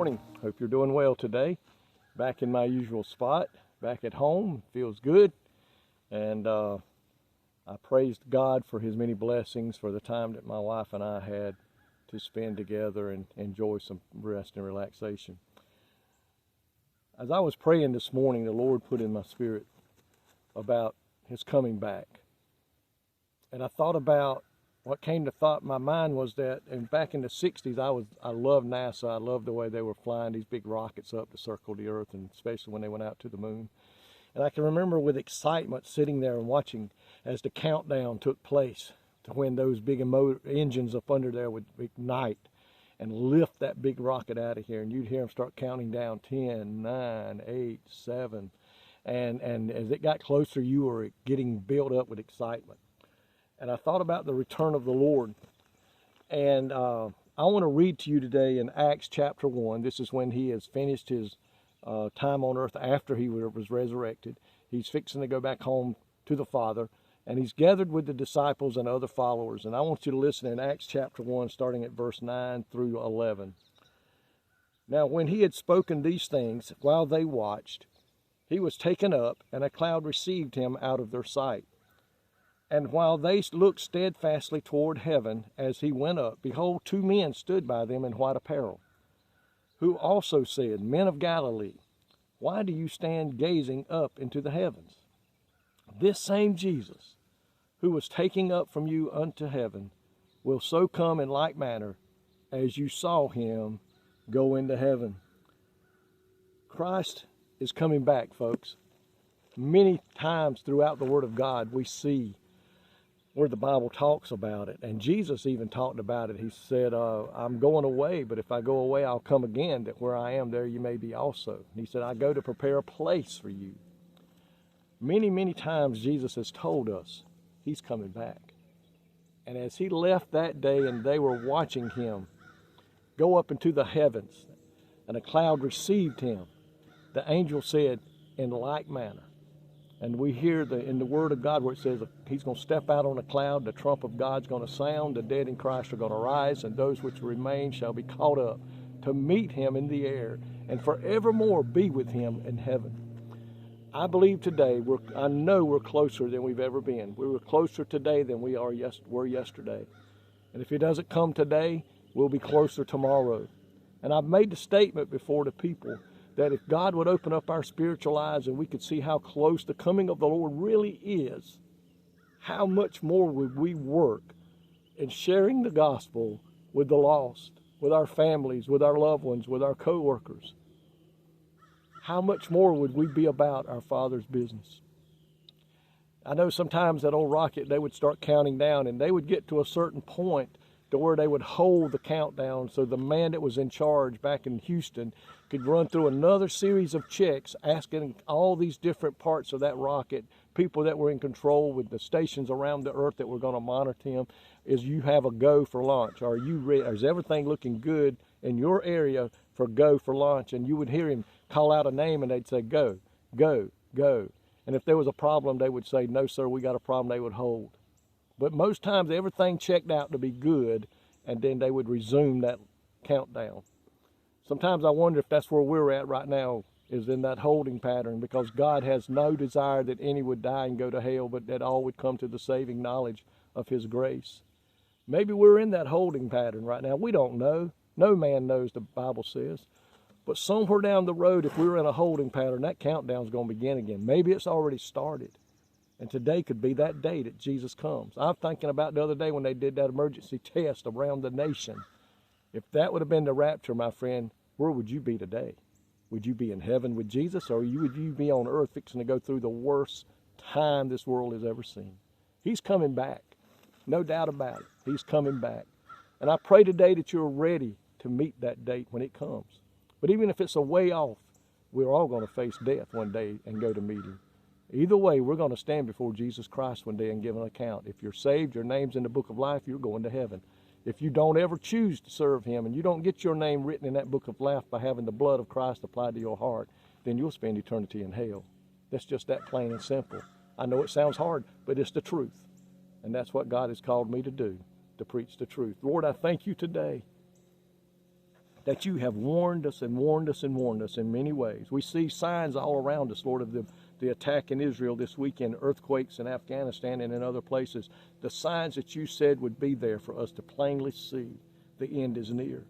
Morning. Hope you're doing well today. Back in my usual spot, back at home. Feels good. And I praised God for his many blessings, for the time that my wife and I had to spend together and enjoy some rest and relaxation. As I was praying this morning, the Lord put in my spirit about his coming back. And I thought about what came to thought my mind was that, and back in the 60s, I loved NASA. I loved the way they were flying these big rockets up to circle the Earth, and especially when they went out to the moon. And I can remember with excitement sitting there and watching as the countdown took place to when those big engines up under there would ignite and lift that big rocket out of here. And you'd hear them start counting down 10, 9, 8, 7. And as it got closer, you were getting built up with excitement. And I thought about the return of the Lord. And I want to read to you today in Acts chapter 1. This is when he has finished his time on earth after he was resurrected. He's fixing to go back home to the Father. And he's gathered with the disciples and other followers. And I want you to listen in Acts chapter 1, starting at verse 9 through 11. Now when he had spoken these things, while they watched, he was taken up, and a cloud received him out of their sight. And while they looked steadfastly toward heaven as he went up, behold, two men stood by them in white apparel, who also said, Men of Galilee, why do you stand gazing up into the heavens? This same Jesus, who was taken up from you unto heaven, will so come in like manner as you saw him go into heaven. Christ is coming back, folks. Many times throughout the Word of God, we see where the Bible talks about it. And Jesus even talked about it. He said, I'm going away, but if I go away, I'll come again, that where I am, there you may be also. And he said, I go to prepare a place for you. Many, many times Jesus has told us he's coming back. And as he left that day and they were watching him go up into the heavens, and a cloud received him, the angel said, in like manner. And we hear in the Word of God where it says he's going to step out on a cloud, the trump of God's going to sound, the dead in Christ are going to rise, and those which remain shall be caught up to meet him in the air and forevermore be with him in heaven. I believe today, I know we're closer than we've ever been. We were closer today than we were yesterday. And if he doesn't come today, we'll be closer tomorrow. And I've made the statement before to people that if God would open up our spiritual eyes and we could see how close the coming of the Lord really is, how much more would we work in sharing the gospel with the lost, with our families, with our loved ones, with our co-workers? How much more would we be about our Father's business? I know sometimes that old rocket, they would start counting down, and they would get to a certain point to where they would hold the countdown so the man that was in charge back in Houston could run through another series of checks asking all these different parts of that rocket, people that were in control with the stations around the earth that were going to monitor him, is you have a go for launch? Are you ready? Is everything looking good in your area for go for launch? And you would hear him call out a name and they'd say, go, go, go. And if there was a problem, they would say, no, sir, we got a problem. They would hold. But most times everything checked out to be good, and then they would resume that countdown. Sometimes I wonder if that's where we're at right now, is in that holding pattern, because God has no desire that any would die and go to hell, but that all would come to the saving knowledge of his grace. Maybe we're in that holding pattern right now. We don't know. No man knows, the Bible says. But somewhere down the road, if we're in a holding pattern, that countdown's going to begin again. Maybe it's already started. And today could be that day that Jesus comes. I'm thinking about the other day when they did that emergency test around the nation. If that would have been the rapture, my friend, where would you be today? Would you be in heaven with Jesus, or would you be on earth fixing to go through the worst time this world has ever seen? He's coming back. No doubt about it. He's coming back. And I pray today that you're ready to meet that date when it comes. But even if it's a way off, we're all going to face death one day and go to meet him. Either way, we're going to stand before Jesus Christ one day and give an account. If you're saved, your name's in the book of life, you're going to heaven. If you don't ever choose to serve him and you don't get your name written in that book of life by having the blood of Christ applied to your heart, then you'll spend eternity in hell. That's just that plain and simple. I know it sounds hard, but it's the truth. And that's what God has called me to do, to preach the truth. Lord, I thank you today that you have warned us and warned us and warned us in many ways. We see signs all around us, Lord, of the attack in Israel this weekend, earthquakes in Afghanistan and in other places. The signs that you said would be there for us to plainly see the end is near.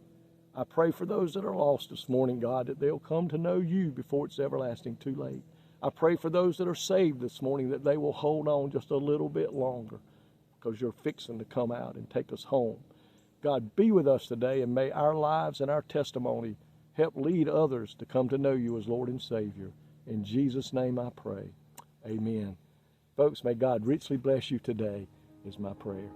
I pray for those that are lost this morning, God, that they'll come to know you before it's everlasting too late. I pray for those that are saved this morning that they will hold on just a little bit longer, because you're fixing to come out and take us home. God, be with us today, and may our lives and our testimony help lead others to come to know you as Lord and Savior. In Jesus' name I pray. Amen. Folks, may God richly bless you today is my prayer.